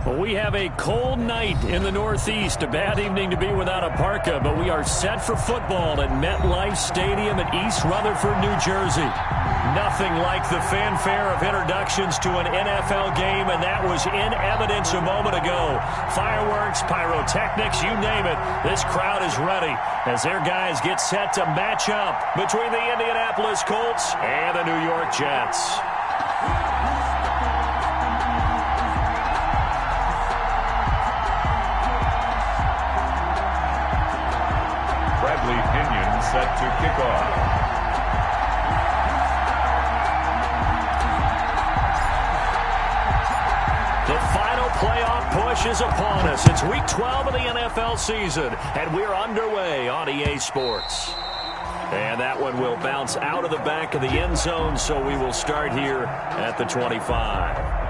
Well, we have a cold night in the Northeast. A bad evening to be without a parka, but we are set for football at MetLife Stadium in East Rutherford, New Jersey. Nothing like the fanfare of introductions to an NFL game, and that was in evidence a moment ago. Fireworks, pyrotechnics, you name it. This crowd is ready as their guys get set to match up between the Indianapolis Colts and the New York Jets. Set to kick off. The final playoff push is upon us. It's week 12 of the NFL season, and we're underway on EA Sports. And that one will bounce out of the back of the end zone, so we will start here at the 25.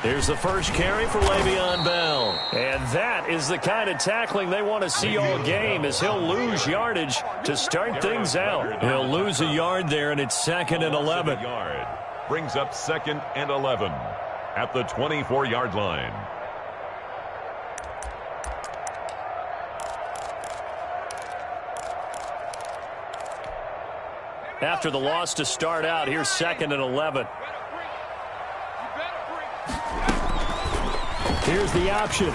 Here's the first carry for Le'Veon Bell. And that is the kind of tackling they want to see all game, as he'll lose yardage to start things out. He'll lose a yard there, and it's 2nd and 11. Brings up 2nd and 11 at the 24-yard line. After the loss to start out, here's 2nd and 11. Here's the option.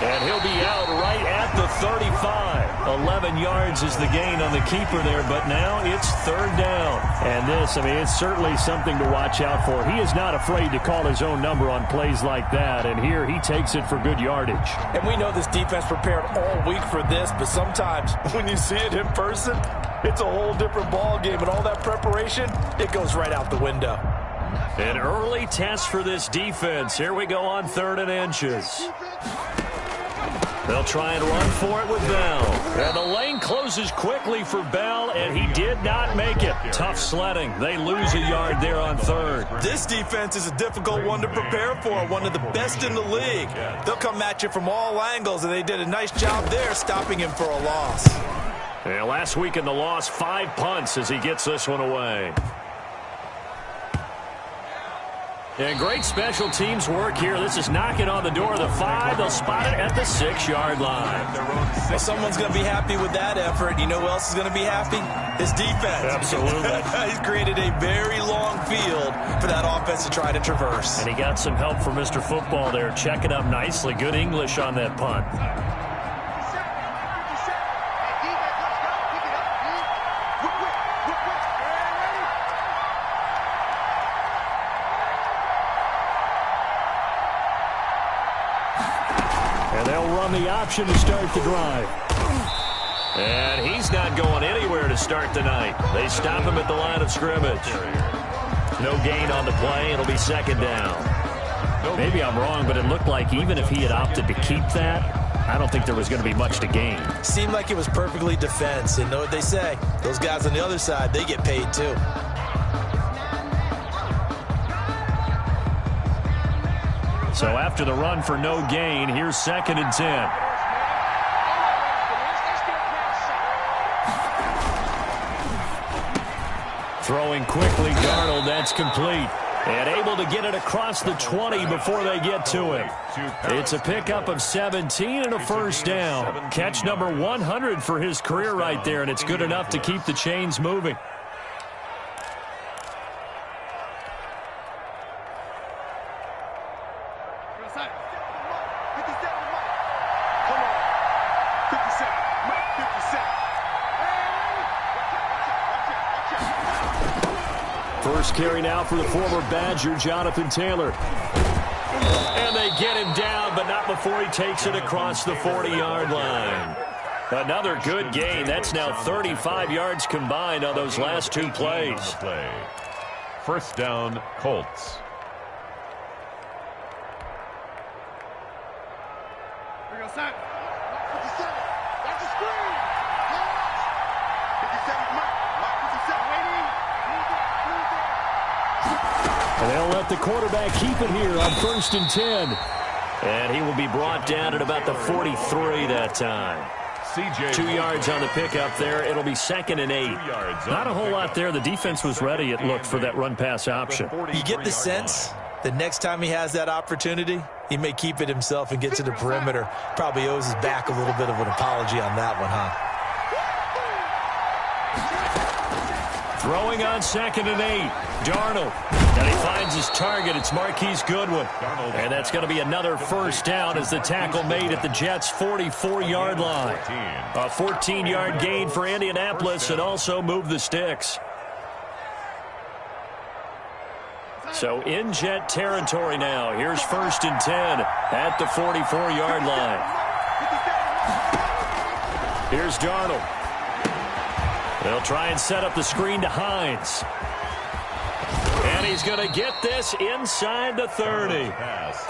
And he'll be out right at the 35. 11 yards is the gain on the keeper there, but now it's 3rd down. And this, it's certainly something to watch out for. He is not afraid to call his own number on plays like that, and here he takes it for good yardage. And we know this defense prepared all week for this, but sometimes when you see it in person, it's a whole different ball game, and all that preparation, it goes right out the window. An early test for this defense. Here we go on 3rd and inches. They'll try and run for it with Bell. And the lane closes quickly for Bell, and he did not make it. Tough sledding. They lose a yard there on 3rd. This defense is a difficult one to prepare for, one of the best in the league. They'll come at you from all angles, and they did a nice job there stopping him for a loss. Yeah, last week in the loss, 5 punts as he gets this one away. And great special teams work here. This is knocking on the door of the 5. They'll spot it at the 6-yard line. Well, someone's going to be happy with that effort. You know who else is going to be happy? His defense. Absolutely. He's created a very long field for that offense to try to traverse. And he got some help from Mr. Football there, checking up nicely. Good English on that punt. The option to start the drive. And he's not going anywhere to start the night. They stop him at the line of scrimmage. No gain on the play. It'll be 2nd down. Maybe I'm wrong, but it looked like even if he had opted to keep that, I don't think there was going to be much to gain. Seemed like it was perfectly defense. And know what they say? Those guys on the other side, they get paid too. So after the run for no gain, here's 2nd and 10. Throwing quickly, Darnold, that's complete. And able to get it across the 20 before they get to him. It's a pickup of 17 and a 1st down. Catch number 100 for his career right there, and it's good enough to keep the chains moving. First carry now for the former Badger, Jonathan Taylor. And they get him down, but not before he takes it across the 40-yard line. Another good gain. That's now 35 yards combined on those last 2 plays. 1st down, Colts. And they'll let the quarterback keep it here on 1st and 10. And he will be brought down at about the 43 that time. 2 yards on the pickup there. It'll be 2nd and 8. Not a whole lot there. The defense was ready, it looked, for that run-pass option. You get the sense that next time he has that opportunity, he may keep it himself and get to the perimeter. Probably owes his back a little bit of an apology on that one, huh? Throwing on 2nd and 8. Darnold. And he finds his target. It's Marquise Goodwin. And that's going to be another first down as the tackle made at the Jets' 44-yard line. A 14-yard gain for Indianapolis and also moved the sticks. So in Jet territory now. Here's 1st and 10 at the 44-yard line. Here's Darnold. They'll try and set up the screen to Hines. And he's going to get this inside the 30.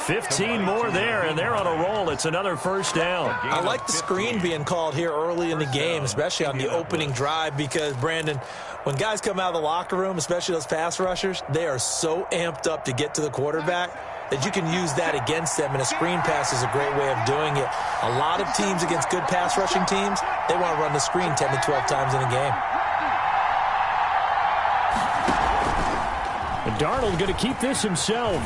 15 more there, and they're on a roll. It's another first down. I like the screen being called here early in the game, especially on the opening drive, because, Brandon, when guys come out of the locker room, especially those pass rushers, they are so amped up to get to the quarterback that you can use that against them, and a screen pass is a great way of doing it. A lot of teams against good pass rushing teams, they want to run the screen 10 to 12 times in a game. And Darnold going to keep this himself.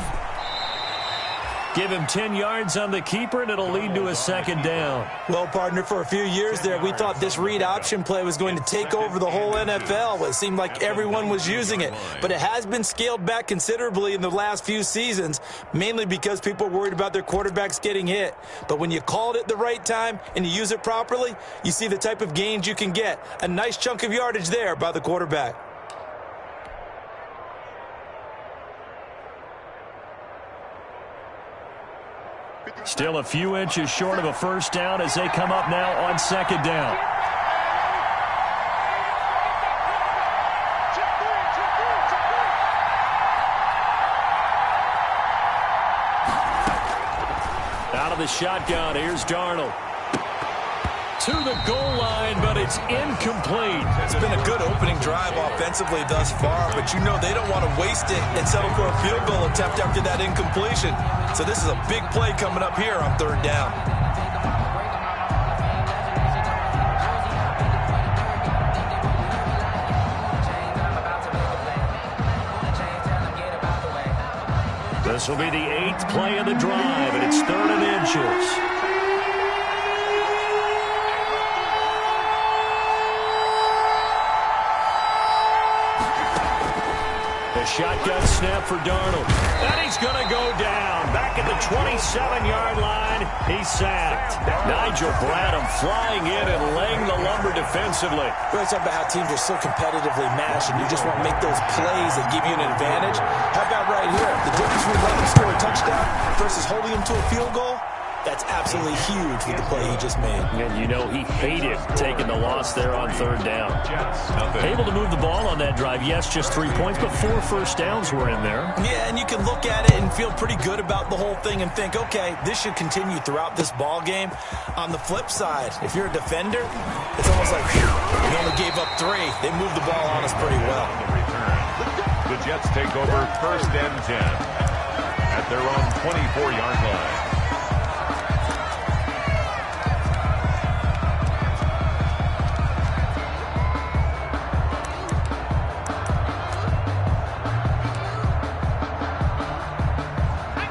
Give him 10 yards on the keeper, and it'll lead to a 2nd down. Well, partner, for a few years there, we thought this read option play was going to take over the whole NFL. It seemed like everyone was using it. But it has been scaled back considerably in the last few seasons, mainly because people are worried about their quarterbacks getting hit. But when you call it at the right time and you use it properly, you see the type of gains you can get. A nice chunk of yardage there by the quarterback. Still a few inches short of a first down as they come up now on 2nd down. Out of the shotgun, here's Darnold. To the goal line, but it's incomplete. It's been a good opening drive offensively thus far, but you know they don't want to waste it and settle for a field goal attempt after that incompletion. So this is a big play coming up here on 3rd down. This will be the 8th play of the drive, and it's 3rd and inches. The shotgun snap for Darnold. And he's going to go down. Back at the 27-yard line, he's sacked. Nigel Bradham flying in and laying the lumber defensively. We're talking about how teams are so competitively matched, and you just want to make those plays that give you an advantage. How about right here? The difference between letting him score a touchdown versus holding him to a field goal? That's absolutely huge with the play he just made. And you know he hated taking the loss there on 3rd down. Able to move the ball on that drive. Yes, just 3 points, but 4 first downs were in there. Yeah, and you can look at it and feel pretty good about the whole thing and think, okay, this should continue throughout this ball game. On the flip side, if you're a defender, it's almost like we only gave up 3. They moved the ball on us pretty well. The Jets take over 1st and 10 at their own 24-yard line.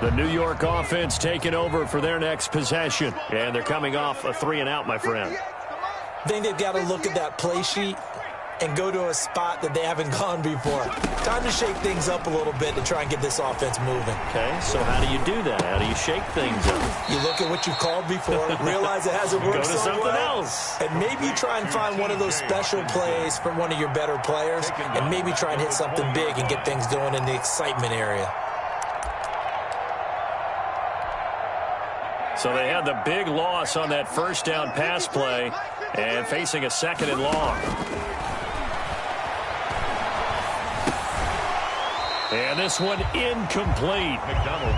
The New York offense taking over for their next possession. And they're coming off a 3-and-out, my friend. I think they've got to look at that play sheet and go to a spot that they haven't gone before. Time to shake things up a little bit to try and get this offense moving. Okay, so how do you do that? How do you shake things up? You look at what you've called before, realize it hasn't worked Go to so something well, else. and maybe you try and find one of those special plays from one of your better players, and maybe try and hit something big and get things going in the excitement area. So they had the big loss on that first down pass play and facing a 2nd and long. And this one incomplete.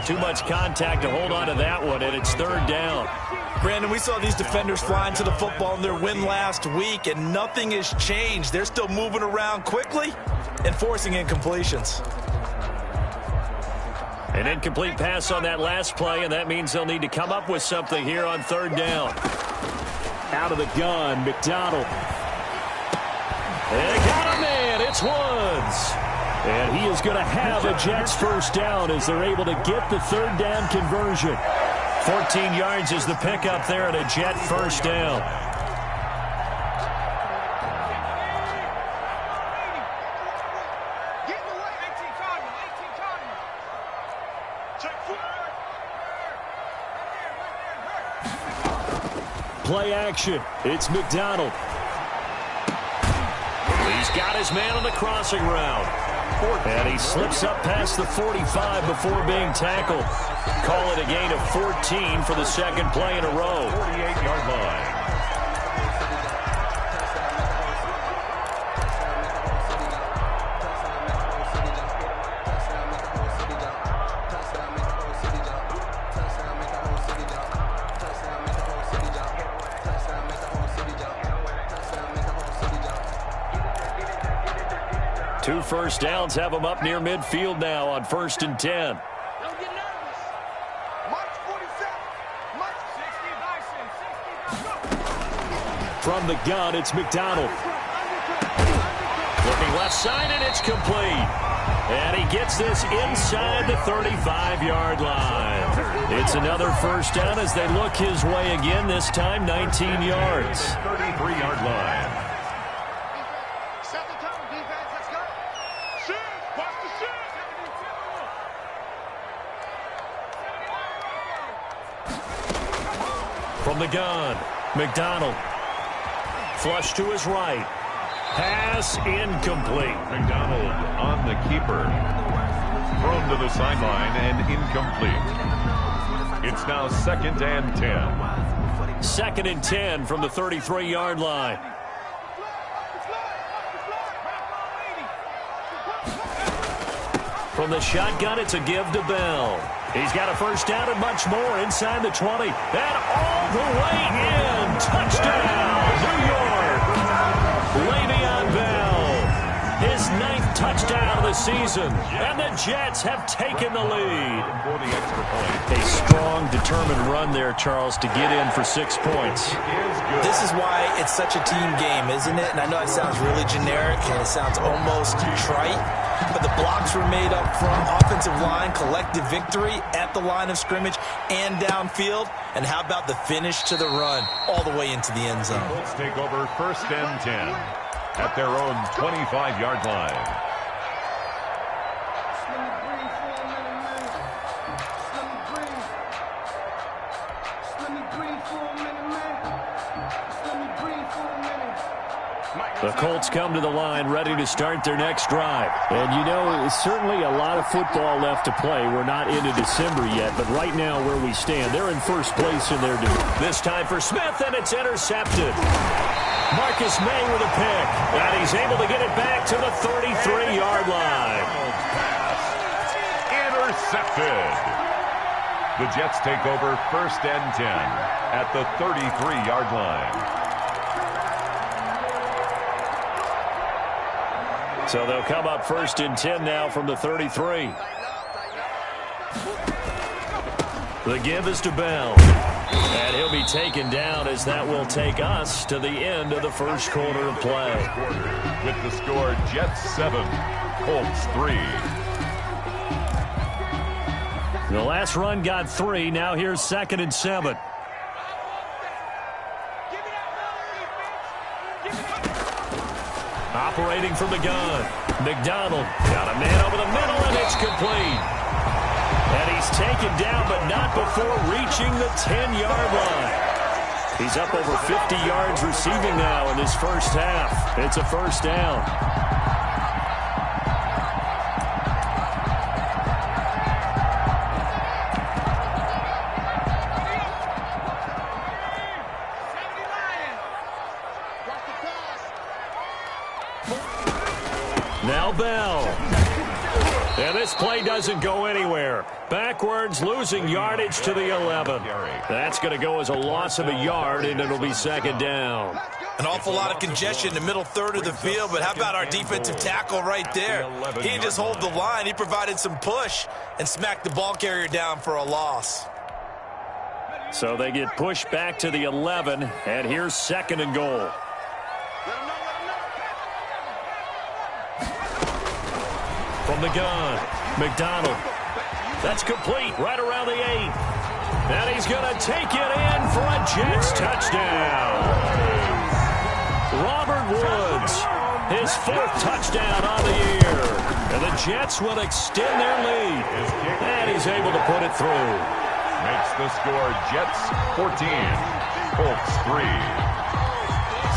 Too much contact to hold on to that one, and it's third down. Brandon, we saw these defenders flying to the football in their win last week, and nothing has changed. They're still moving around quickly and forcing incompletions. An incomplete pass on that last play, and that means they'll need to come up with something here on third down. Out of the gun, McDonald. They got a man. It's Woods. And he is going to have a Jets first down as they're able to get the third down conversion. 14 yards is the pickup there at a Jet first down. Play action. It's McDonald. He's got his man on the crossing route. And he slips up past the 45 before being tackled. Call it a gain of 14 for the second play in a row. 48-yard line. Two first downs have them up near midfield now on 1st and 10. From the gun, it's McDonald. Looking left side, and it's complete. And he gets this inside the 35-yard line. It's another first down as they look his way again, this time 19 yards. 33-yard line. From the gun, McDonald. Flush to his right. Pass incomplete. McDonald on the keeper. Thrown to the sideline and incomplete. It's now 2nd and 10. 2nd and 10 from the 33-yard line. From the shotgun, it's a give to Bell. He's got a first down and much more inside the 20. And all the way in. Touchdown, New York. Le'Veon Bell. His 9th touchdown of the season. And the Jets have taken the lead. For the extra point. A strong, determined run there, Charles, to get in for 6 points. This is why it's such a team game, isn't it? And I know it sounds really generic and it sounds almost trite. But the blocks were made up front, offensive line, collective victory at the line of scrimmage and downfield. And how about the finish to the run all the way into the end zone? Colts take over 1st and 10 at their own 25-yard line. The Colts come to the line ready to start their next drive. And, you know, it's certainly a lot of football left to play. We're not into December yet, but right now where we stand, they're in first place in their division. This time for Smith, and it's intercepted. Marcus May with a pick, and he's able to get it back to the 33-yard line. Intercepted. The Jets take over 1st and 10 at the 33-yard line. So they'll come up 1st and 10 now from the 33. The give is to Bell. And he'll be taken down as that will take us to the end of the first quarter of play. With the score, Jets 7, Colts 3. The last run got 3. Now here's 2nd and 7. Operating from the gun. McDonald got a man over the middle, and it's complete. And he's taken down, but not before reaching the 10-yard line. He's up over 50 yards receiving now in this first half. It's a first down. Now Bell. And this play doesn't go anywhere. Backwards, losing yardage to the 11. That's going to go as a loss of a yard, and it'll be second down. An awful lot of congestion in the middle third of the field, but how about our defensive tackle right there? He didn't just hold the line. He provided some push and smacked the ball carrier down for a loss. So they get pushed back to the 11, and here's second and goal. From the gun, McDonald. That's complete right around the 8. And he's going to take it in for a Jets touchdown. Robert Woods, his 4th touchdown on the year. And the Jets will extend their lead. And he's able to put it through. Makes the score Jets 14, Colts 3.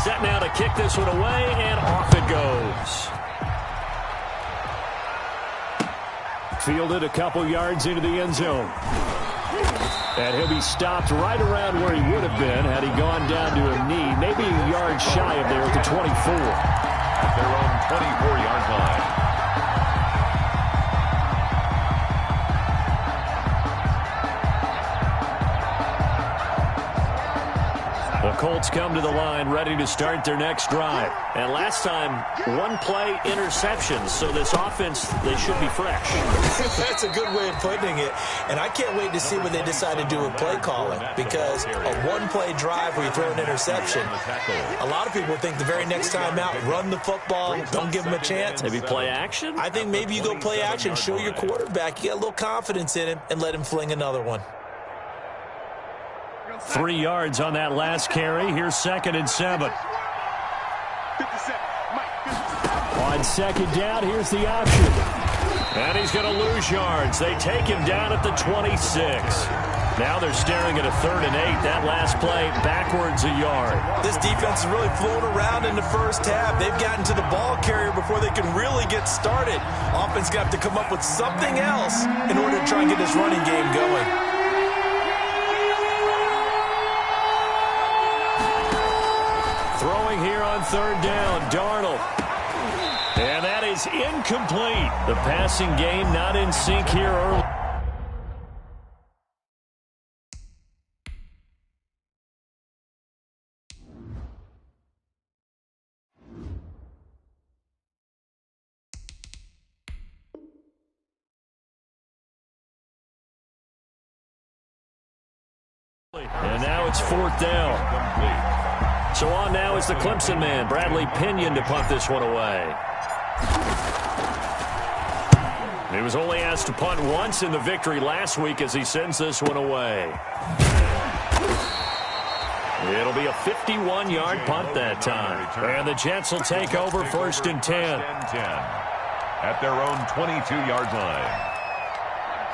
Set now to kick this one away, and off it goes. Fielded a couple yards into the end zone. And he'll be stopped right around where he would have been had he gone down to a knee, maybe a yard shy of there at the 24. At their own 24-yard line. The Colts come to the line ready to start their next drive. And last time, one-play interceptions, so this offense, they should be fresh. That's a good way of putting it. And I can't wait to see what they decide to do with play calling, because a one-play drive where you throw an interception, a lot of people think the very next time out, run the football, don't give them a chance. Maybe play action? I think maybe you go play action, show your quarterback, you got a little confidence in him, and let him fling another one. 3 yards on that last carry. Here's second and 7. On second down, here's the option. And he's going to lose yards. They take him down at the 26. Now they're staring at a 3rd and 8. That last play, backwards a yard. This defense is really flown around in the first half. They've gotten to the ball carrier before they can really get started. Offense got to come up with something else in order to try and get this running game going. Throwing here on 3rd down, Darnold. And that is incomplete. The passing game not in sync here early. And now it's 4th down. So on now is the Clemson man, Bradley Pinion, to punt this one away. He was only asked to punt once in the victory last week as he sends this one away. It'll be a 51-yard punt that time. And the Jets will take over 1st and 10. At their own 22-yard line.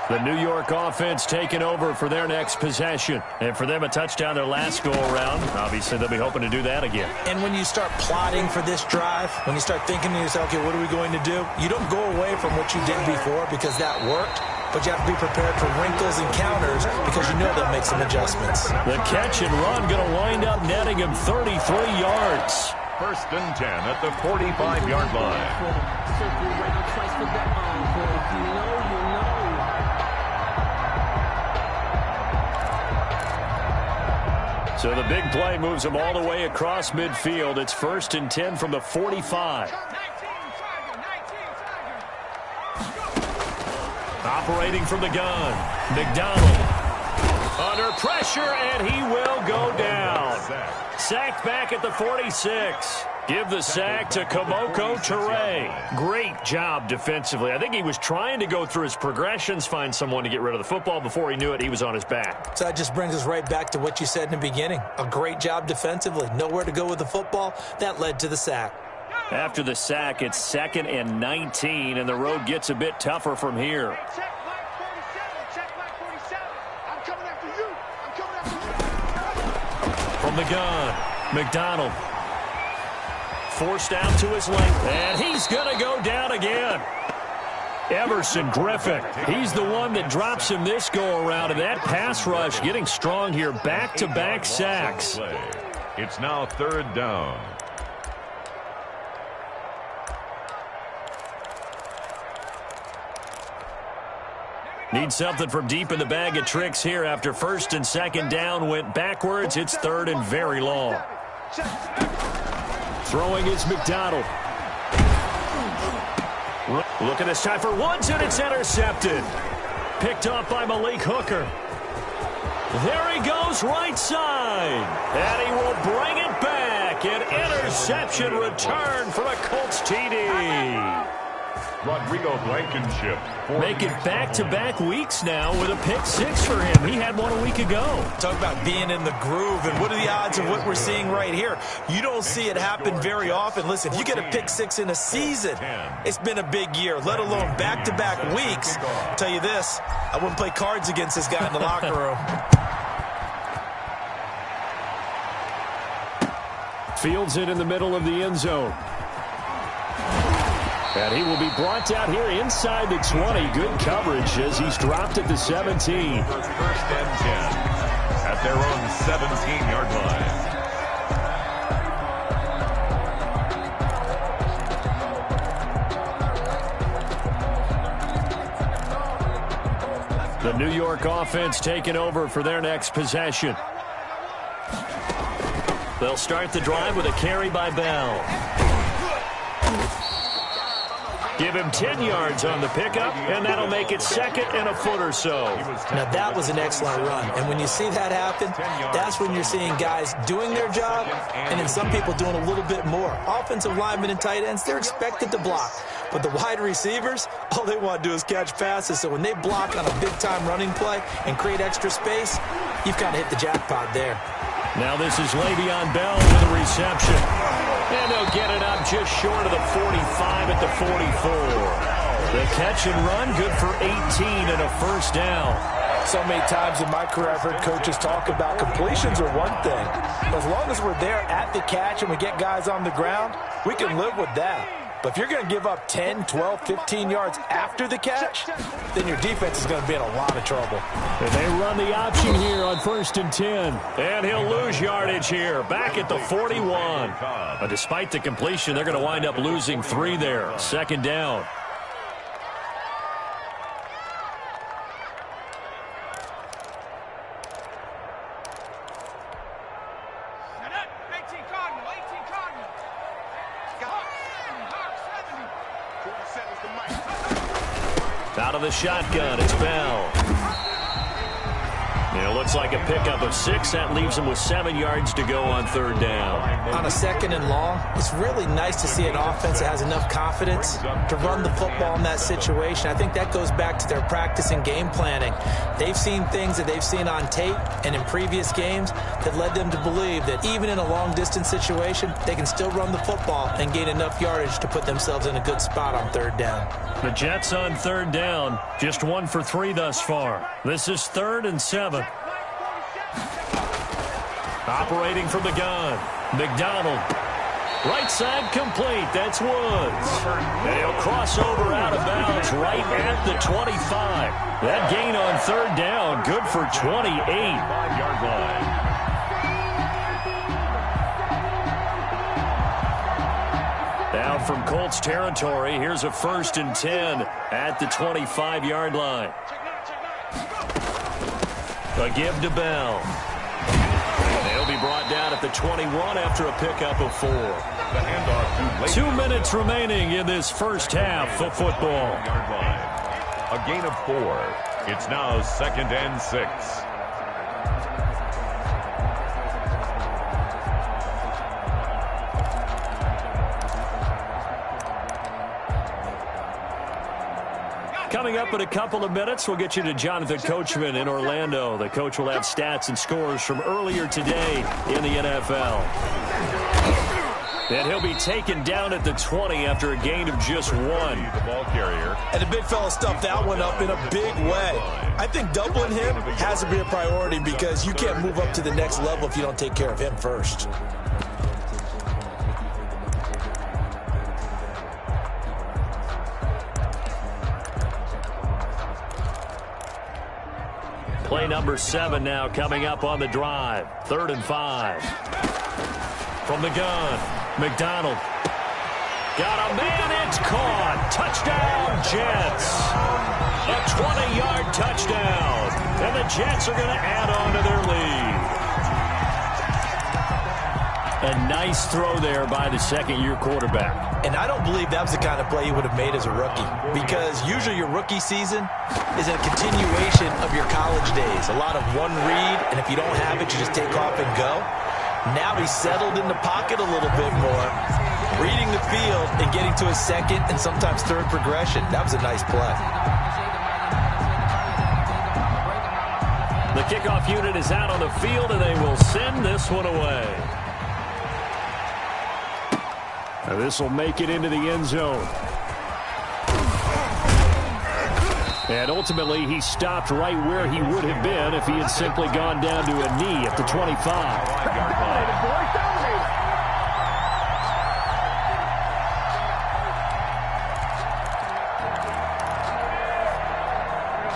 The New York offense taking over for their next possession. And for them, a touchdown their last go-around. Obviously, they'll be hoping to do that again. And when you start plotting for this drive, when you start thinking to yourself, okay, what are we going to do? You don't go away from what you did before because that worked, but you have to be prepared for wrinkles and counters because you know they'll make some adjustments. The catch and run going to wind up netting him 33 yards. 1st and 10 at the 45-yard line. So the big play moves them all the way across midfield. It's 1st and 10 from the 45. Operating from the gun, McDonald. Under pressure, and he will go down. Sacked back at the 46. Give the sack to Kamoko Toure. Great job defensively. I think he was trying to go through his progressions, find someone to get rid of the football. Before he knew it, he was on his back. So that just brings us right back to what you said in the beginning. A great job defensively. Nowhere to go with the football. That led to the sack. After the sack, it's 2nd and 19, and the road gets a bit tougher from here. From the gun, McDonald. Forced out to his length, and he's going to go down again. Everson Griffin, he's the one that drops him this go-around, and that pass rush getting strong here, back-to-back sacks. It's now 3rd down. Need something from deep in the bag of tricks here after first and second down went backwards. It's third and very long. Throwing is McDonald. Looking this time for Woods, and it's intercepted. Picked off by Malik Hooker. There he goes, right side. And he will bring it back. An interception return for a Colts TD. Rodrigo Blankenship. Making back-to-back weeks now with a pick six for him. He had one a week ago. Talk about being in the groove, and what are the odds of what we're seeing right here? You don't see it happen very often. Listen, if you get a pick six in a season, it's been a big year, let alone back-to-back weeks. I'll tell you this, I wouldn't play cards against this guy in the locker room. Fields it in the middle of the end zone. And he will be brought down here inside the 20. Good coverage as he's dropped at the 17. First and 10 at their own 17-yard line. The New York offense taking over for their next possession. They'll start the drive with a carry by Bell. Give him 10 yards on the pickup, and that'll make it second and a foot or so. Now, that was an excellent run. And when you see that happen, that's when you're seeing guys doing their job and then some people doing a little bit more. Offensive linemen and tight ends, they're expected to block. But the wide receivers, all they want to do is catch passes. So when they block on a big-time running play and create extra space, you've kind of hit the jackpot there. Now this is Le'Veon Bell with a reception. And they'll get it up just short of the 45 at the 44. The catch and run, good for 18 and a first down. So many times in my career, I've heard coaches talk about completions are one thing. As long as we're there at the catch and we get guys on the ground, we can live with that. But if you're going to give up 10, 12, 15 yards after the catch, then your defense is going to be in a lot of trouble. And they run the option here on first and 10. And he'll lose yardage here, back at the 41. But despite the completion, they're going to wind up losing 3 there. Second down. Out of the shotgun, it's Bell. And it looks like a pickup of 6. That leaves him with 7 yards to go on third down. On a second and long, it's really nice to see an offense that has enough confidence to run the football in that situation. I think that goes back to their practice and game planning. They've seen things that they've seen on tape and in previous games that led them to believe that even in a long-distance situation, they can still run the football and gain enough yardage to put themselves in a good spot on third down. The Jets on third down, just 1 for 3 thus far. This is 3rd and 7. Operating from the gun, McDonald. Right side complete, that's Woods. And he'll cross over out of bounds right at the 25. That gain on third down, good for 28. 5-yard line. Now from Colts territory, here's a 1st and 10 at the 25-yard line. A give to Bell. They'll be brought down at the 21 after a pickup of 4. The handoff to 2 minutes remaining in this first half of football. A gain of 4. It's now 2nd and 6. Coming up in a couple of minutes, we'll get you to Jonathan Coachman in Orlando. The coach will have stats and scores from earlier today in the NFL. And he'll be taken down at the 20 after a gain of just 1. The ball carrier. And the big fella stuffed that one up in a big way. I think doubling him has to be a priority because you can't move up to the next level if you don't take care of him first. Play number 7 now coming up on the drive. 3rd and 5. From the gun, McDonald. Got a man, it's caught. Touchdown, Jets. A 20-yard touchdown. And the Jets are going to add on to their lead. A nice throw there by the second-year quarterback. And I don't believe that was the kind of play he would have made as a rookie, because usually your rookie season is a continuation of your college days. A lot of one read, and if you don't have it, you just take off and go. Now he's settled in the pocket a little bit more, reading the field and getting to his second and sometimes third progression. That was a nice play. The kickoff unit is out on the field, and they will send this one away. Now this will make it into the end zone. And ultimately, he stopped right where he would have been if he had simply gone down to a knee at the 25.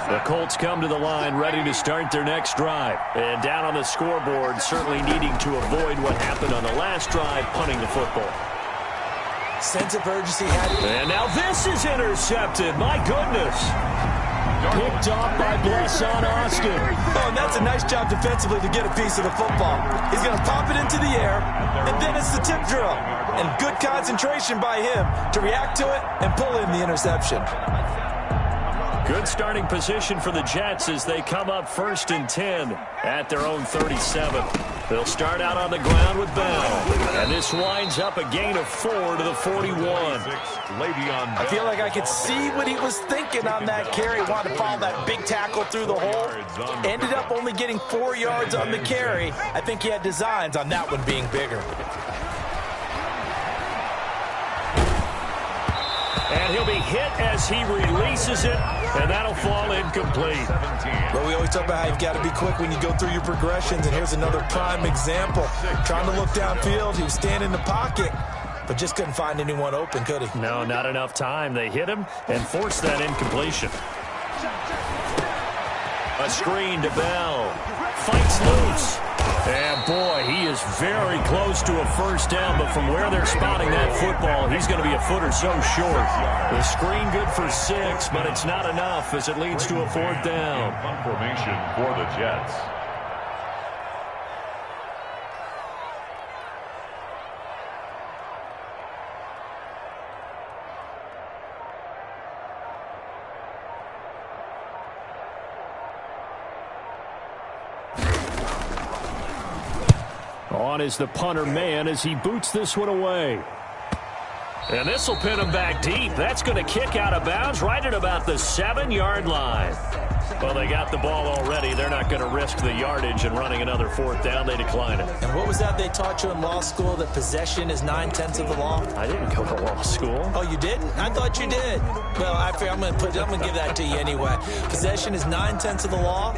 The Colts come to the line ready to start their next drive. And down on the scoreboard, certainly needing to avoid what happened on the last drive, punting the football. Sense of urgency had it. And now this is intercepted. My goodness. Picked off by Blesson Austin. Oh, and that's a nice job defensively to get a piece of the football. He's going to pop it into the air, and then it's the tip drill. And good concentration by him to react to it and pull in the interception. Good starting position for the Jets as they come up 1st and 10 at their own 37. They'll start out on the ground with Bell. And this winds up a gain of 4 to the 41. I feel like I could see what he was thinking on that carry. Wanted to follow that big tackle through the hole. Ended up only getting 4 yards on the carry. I think he had designs on that one being bigger. And he'll be hit as he releases it, and that'll fall incomplete. But we always talk about how you've got to be quick when you go through your progressions, and here's another prime example. Trying to look downfield, he was standing in the pocket, but just couldn't find anyone open, could he? No, not enough time. They hit him and forced that incompletion. A screen to Bell. Fights loose. And, boy, he is very close to a first down, but from where they're spotting that football, he's going to be a foot or so short. The screen good for 6, but it's not enough as it leads to a 4th down. Punt formation for the Jets. On is the punter man as he boots this one away. And this will pin him back deep. That's going to kick out of bounds right at about the 7-yard line. Well, they got the ball already. They're not going to risk the yardage and running another 4th down. They decline it. And what was that they taught you in law school, that possession is 9/10 of the law? I didn't go to law school. Oh, you didn't? I thought you did. Well, I'm going to give that to you anyway. Possession is 9/10 of the law,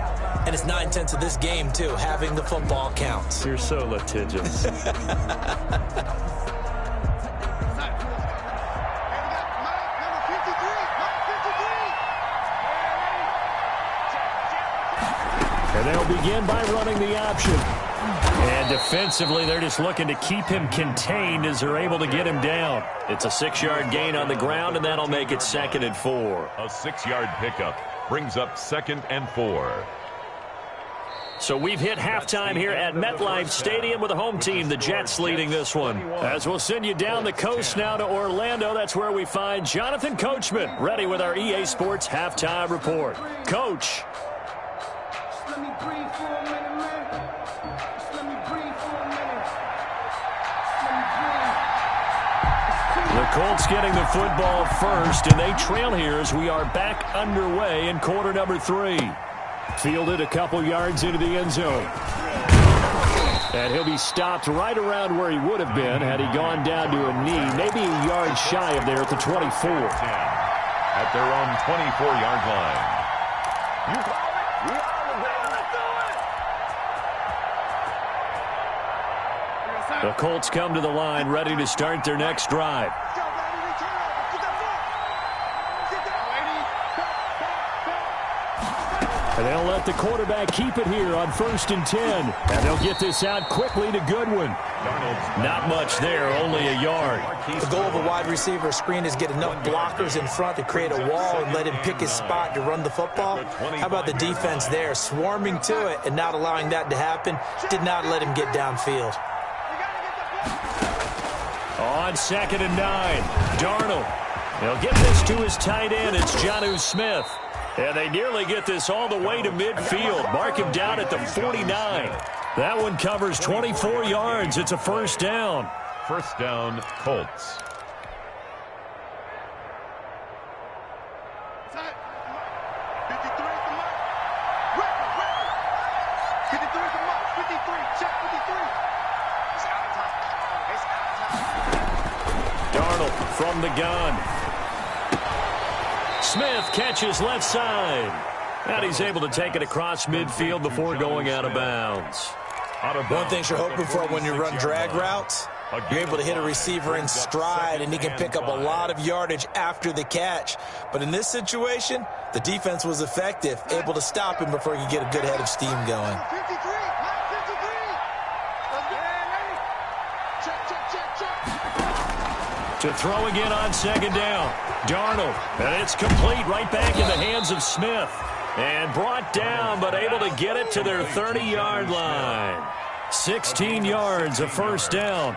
and it's 9/10 of this game, too. Having the football counts. You're so litigious. And they'll begin by running the option. And defensively, they're just looking to keep him contained as they're able to get him down. It's a 6-yard gain on the ground, and that'll make it 2nd and 4. A 6-yard pickup brings up 2nd and 4. So we've hit halftime here at MetLife Stadium with the home team, the Jets, leading this one. As we'll send you down the coast now to Orlando, that's where we find Jonathan Coachman, ready with our EA Sports halftime report. Coach. The Colts getting the football first, and they trail here as we are back underway in quarter number 3. Fielded a couple yards into the end zone. And he'll be stopped right around where he would have been had he gone down to a knee, maybe a yard shy of there at the 24. At their own 24-yard line. The Colts come to the line ready to start their next drive. And they'll let the quarterback keep it here on 1st and 10. And they'll get this out quickly to Goodwin. Not much there, only a yard. The goal of a wide receiver screen is get enough blockers in front to create a wall and let him pick his spot to run the football. How about the defense there, swarming to it and not allowing that to happen? Did not let him get downfield. On 2nd and 9, Darnold. He'll get this to his tight end. It's Jonnu Smith. And they nearly get this all the way to midfield. Mark him down at the 49. That one covers 24 yards. It's a first down. First down, Colts. Darnold from the gun. Smith catches left side. And he's able to take it across midfield before going out of bounds. One thing you're hoping for when you run drag routes, you're able to hit a receiver in stride, and he can pick up a lot of yardage after the catch. But in this situation, the defense was effective, able to stop him before he could get a good head of steam going. To throw again on 2nd down. Darnold. And it's complete right back in the hands of Smith. And brought down, but able to get it to their 30-yard line. 16 yards, a first down.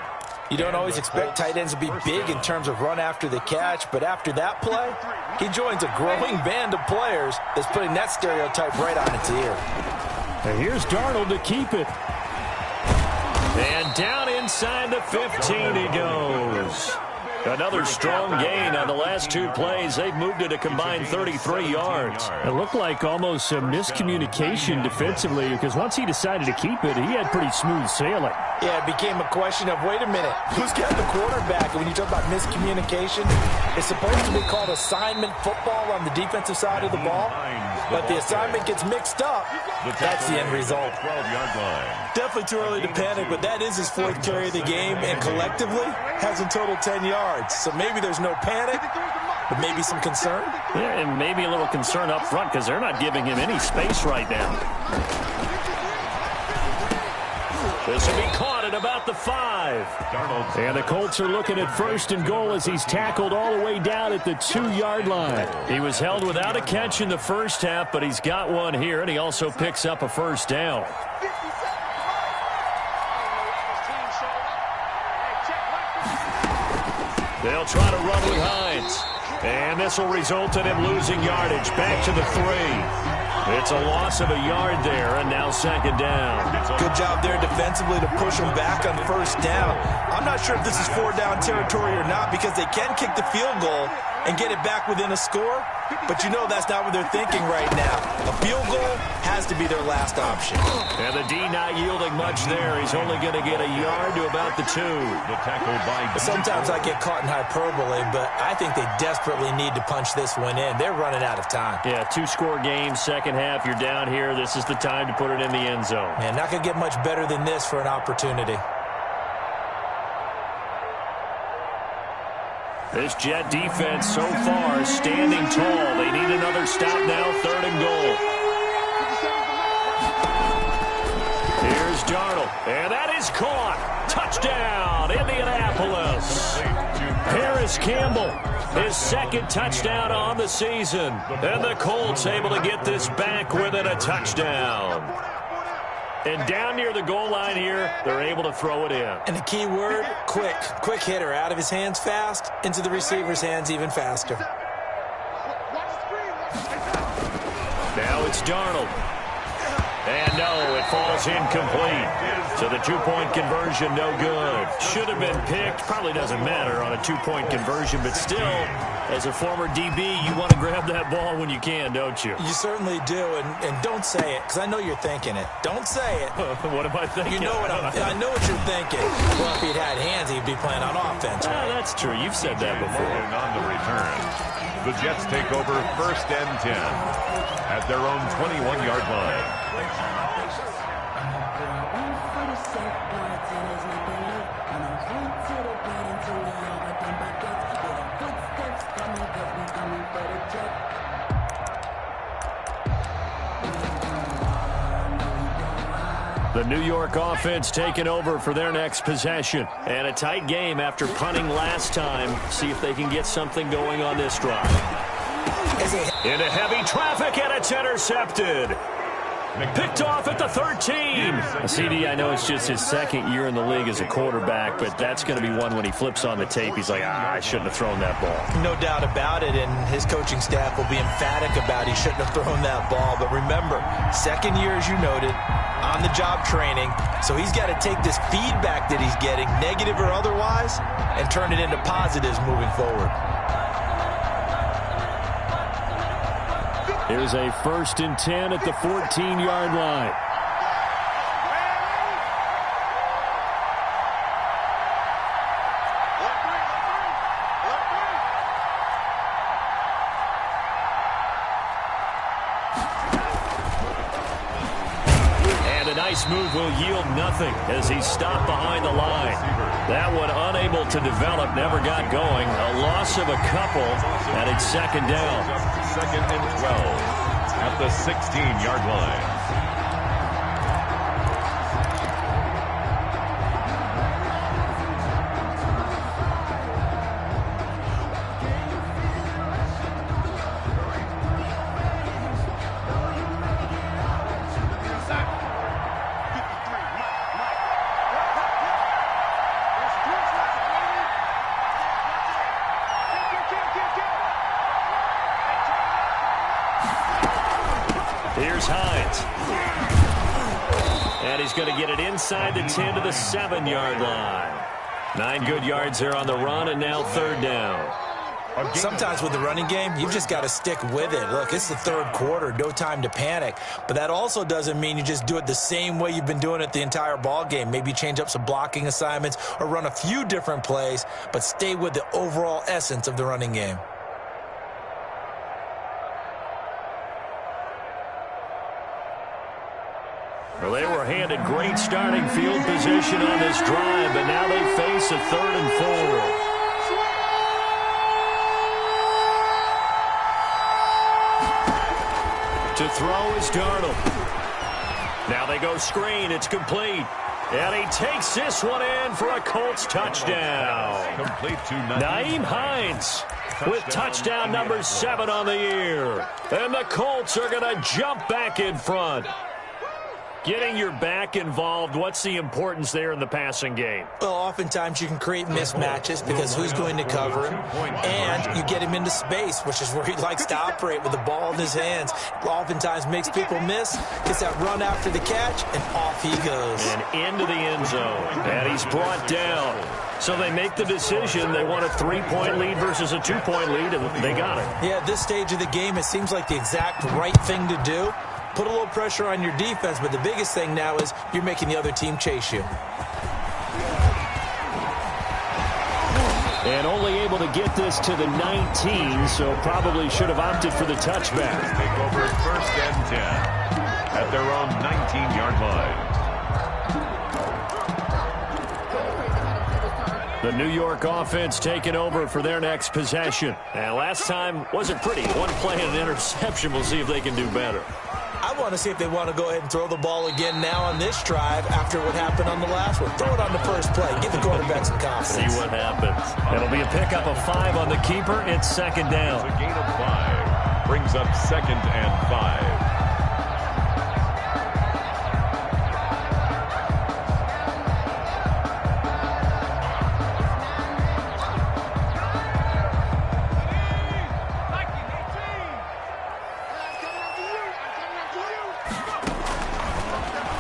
You don't always expect tight ends to be big in terms of run after the catch, but after that play, he joins a growing band of players that's putting that stereotype right on its ear. And here's Darnold to keep it. And down inside the 15 he goes. Another strong gain on the last 2 plays. They've moved it a combined 33 yards. It looked like almost some miscommunication defensively, because once he decided to keep it, he had pretty smooth sailing. Yeah, it became a question of, wait a minute, who's got the quarterback? And when you talk about miscommunication, it's supposed to be called assignment football on the defensive side of the ball. But the assignment gets mixed up. That's the end result. 12-yard line. Definitely too early to panic, but that is his 4th carry of the game, and collectively has in total 10 yards. So maybe there's no panic, but maybe some concern. Yeah, and maybe a little concern up front because they're not giving him any space right now. This will be caught at about the 5. And the Colts are looking at 1st and goal as he's tackled all the way down at the 2-yard line. He was held without a catch in the first half, but he's got one here, and he also picks up a first down. They'll try to run with Hines. And this will result in him losing yardage. Back to the 3. It's a loss of a yard there, and now 2nd down. Good job there defensively to push him back on 1st down. I'm not sure if this is 4-down territory or not, because they can kick the field goal and get it back within a score, but you know that's not what they're thinking right now. A field goal has to be their last option. And the D not yielding much there. He's only going to get a yard to about the 2. The tackle by Sometimes I get caught in hyperbole, but I think they desperately need to punch this one in. They're running out of time. Yeah, 2-score game, second half. You're down here. This is the time to put it in the end zone. Man, not going to get much better than this for an opportunity. This Jet defense so far standing tall. They need another stop now, 3rd and goal. Here's Darnold, and that is caught. Touchdown, Indianapolis. Harris Campbell, his 2nd touchdown on the season. And the Colts able to get this back within a touchdown. And down near the goal line here, they're able to throw it in. And the key word, quick. Quick hitter. Out of his hands fast, into the receiver's hands even faster. Now it's Darnold. And no, it falls incomplete. So the 2-point conversion, no good. Should have been picked. Probably doesn't matter on a 2-point conversion, but still, as a former DB, you want to grab that ball when you can, don't you? You certainly do, and don't say it, because I know you're thinking it. Don't say it. What am I thinking? You know what I know what you're thinking. Well, if he'd had hands, he'd be playing on offense. Right? That's true. You've said that before. And on the return, the Jets take over 1st and 10 at their own 21-yard line. The New York offense taking over for their next possession. And a tight game after punting last time. See if they can get something going on this drive. Into heavy traffic, and it's intercepted. Picked off at the 13. CD, I know it's just his second year in the league as a quarterback, but that's going to be one when he flips on the tape. He's like, I shouldn't have thrown that ball. No doubt about it, and his coaching staff will be emphatic about he shouldn't have thrown that ball. But remember, second year, as you noted, on-the-job training, so he's got to take this feedback that he's getting, negative or otherwise, and turn it into positives moving forward. Here's a 1st and 10 at the 14-yard line. And a nice move will yield nothing as he stopped behind the line. That one unable to develop, never got going. A loss of a couple, and it's second down. 2nd and 12 at the 16-yard line. Here's Hines. And he's going to get it inside the 10 to the 7-yard line. 9 good yards there on the run, and now 3rd down. Sometimes with the running game, you've just got to stick with it. Look, it's the 3rd quarter, no time to panic. But that also doesn't mean you just do it the same way you've been doing it the entire ball game. Maybe change up some blocking assignments or run a few different plays, but stay with the overall essence of the running game. Well, they were handed great starting field position on this drive, but now they face a 3rd and 4. To throw is Darnold. Now they go screen. It's complete. And he takes this one in for a Colts touchdown. Complete to Nyheim Hines with touchdown number 7 on the year. And the Colts are going to jump back in front. Getting your back involved, what's the importance there in the passing game? Well, oftentimes you can create mismatches because who's going to cover him, and you get him into space, which is where he likes to operate with the ball in his hands. Oftentimes makes people miss, gets that run after the catch, and off he goes. And into the end zone, and he's brought down. So they make the decision. They want a 3-point lead versus a 2-point lead, and they got it. Yeah, at this stage of the game, it seems like the exact right thing to do. Put a little pressure on your defense, but the biggest thing now is you're making the other team chase you. And only able to get this to the 19, so probably should have opted for the touchback. Take over 1st and 10 at their own 19-yard line. The New York offense taking over for their next possession. And last time wasn't pretty. One play and an interception. We'll see if they can do better. I want to see if they want to go ahead and throw the ball again now on this drive after what happened on the last one. Throw it on the first play. Give the quarterback some confidence. See what happens. It'll be a pickup of 5 on the keeper. It's 2nd down. It's a gain of 5. Brings up 2nd and 5.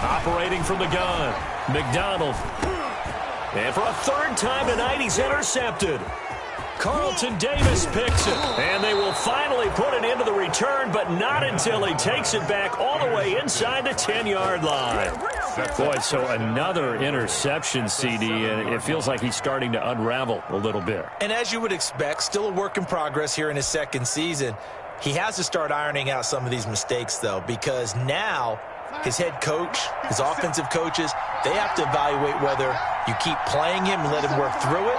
Operating from the gun, McDonald. And for a 3rd time tonight, he's intercepted. Carlton Davis picks it. And they will finally put it into the return, but not until he takes it back all the way inside the 10-yard line. Boy, so another interception, CD, and it feels like he's starting to unravel a little bit. And as you would expect, still a work in progress here in his 2nd season. He has to start ironing out some of these mistakes, though, because now his head coach, his offensive coaches, they have to evaluate whether you keep playing him and let him work through it,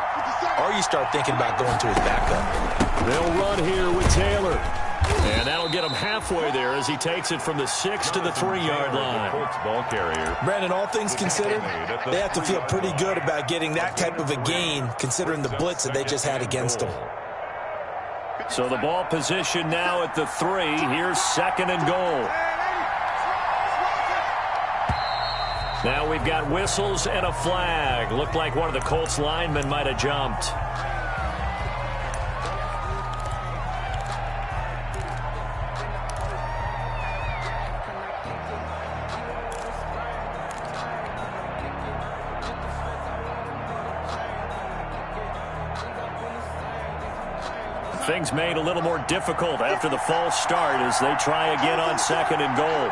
or you start thinking about going to his backup. They'll run here with Taylor. And that'll get him halfway there as he takes it from the 6 to the 3-yard line. Colts ball carrier. Brandon, all things considered, they have to feel pretty good about getting that type of a gain considering the blitz that they just had against them. So the ball position now at the 3. Here's 2nd and goal. Now we've got whistles and a flag. Looked like one of the Colts linemen might have jumped. Things made a little more difficult after the false start as they try again on 2nd and goal.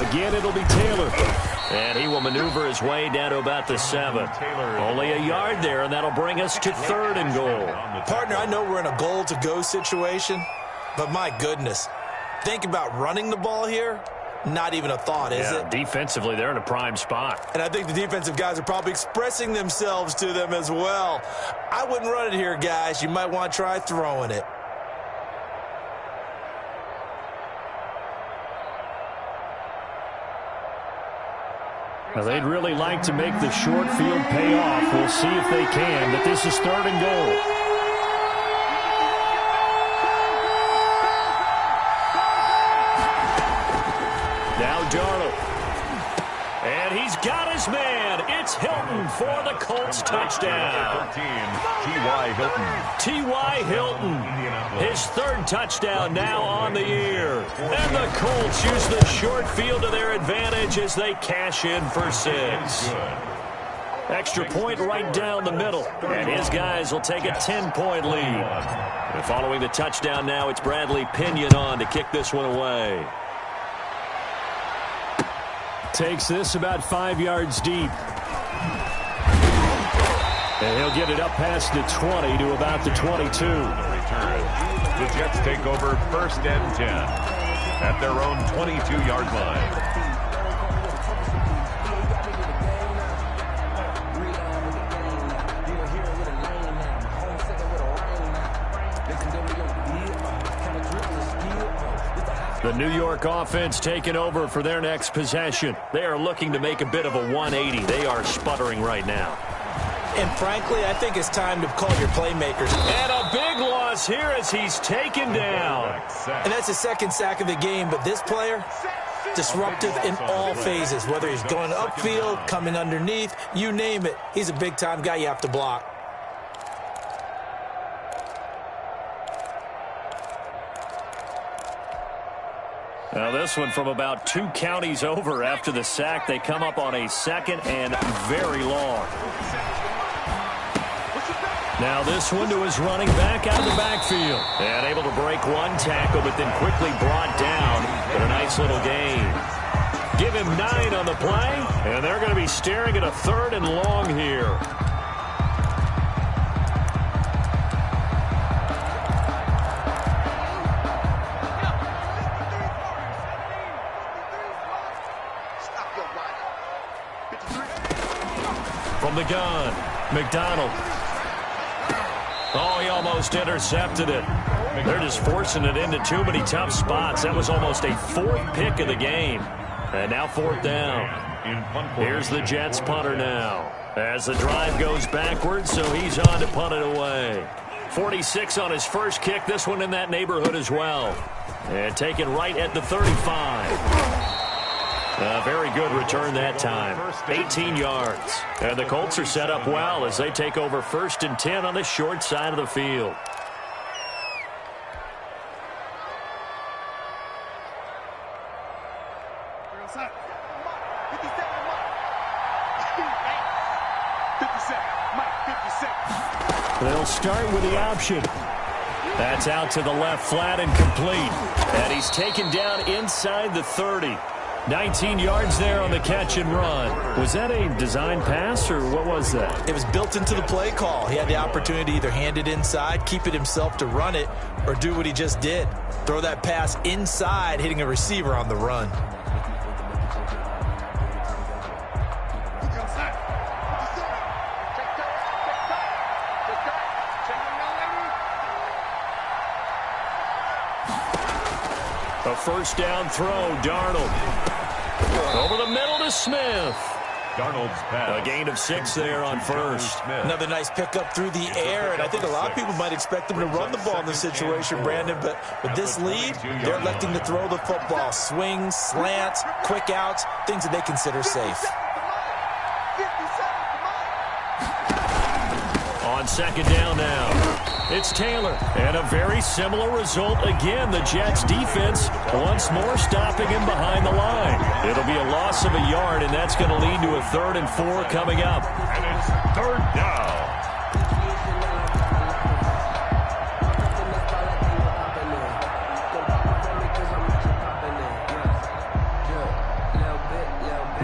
Again, it'll be Taylor. And he will maneuver his way down to about the 7. Only a yard there, and that'll bring us to 3rd and goal. Partner, I know we're in a goal-to-go situation, but my goodness, think about running the ball here. Not even a thought, is it? Defensively, they're in a prime spot. And I think the defensive guys are probably expressing themselves to them as well. I wouldn't run it here, guys. You might want to try throwing it. Now, they'd really like to make the short field pay off. We'll see if they can, but this is 3rd and goal. Now Darnold. And he's got his man. It's Hilton for the Colts touchdown. T.Y. Hilton. T.Y. Hilton. His 3rd touchdown now on the year. And the Colts use the short field to their advantage as they cash in for 6. Extra point right down the middle. And his guys will take a 10-point lead. And following the touchdown now, it's Bradley Pinion on to kick this one away. Takes this about 5 yards deep. And he'll get it up past the 20 to about the 22. The Jets take over 1st and 10 at their own 22-yard line. The New York offense taking over for their next possession. They are looking to make a bit of a 180. They are sputtering right now. And frankly, I think it's time to call your playmakers. And a big loss here as he's taken down. And that's his 2nd sack of the game. But this player, disruptive in all phases. Whether he's going upfield, coming underneath, you name it. He's a big-time guy you have to block. Now this one from about 2 counties over after the sack. They come up on a 2nd and very long. Now this one to his running back out of the backfield. And able to break one tackle, but then quickly brought down. But a nice little gain. Give him 9 on the play. And they're going to be staring at a 3rd and long here. From the gun, McDonald. Oh, he almost intercepted it. They're just forcing it into too many tough spots. That was almost a 4th pick of the game. And now 4th down. Here's the Jets punter now. As the drive goes backwards, so he's on to punt it away. 46 on his first kick. This one in that neighborhood as well. And taken right at the 35. A very good return that time. 18 yards. And the Colts are set up well as they take over 1st and 10 on the short side of the field. They'll start with the option. That's out to the left flat and complete. And he's taken down inside the 30. 19 yards there on the catch and run. Was that a design pass, or what was that? It was built into the play call. He had the opportunity to either hand it inside, keep it himself to run it, or do what he just did. Throw that pass inside, hitting a receiver on the run. A first down throw, Darnold. Over the middle to Smith. Darnold's pass. A gain of 6 there on first. Another nice pickup through the air, and I think a lot of people might expect them to run the ball in this situation, Brandon, but with this lead, they're electing to throw the football. Swings, slants, quick outs, things that they consider safe. On second down now. It's Taylor. And a very similar result again. The Jets defense once more stopping him behind the line. It'll be a loss of a yard, and that's going to lead to a 3rd and 4 coming up. And it's 3rd down.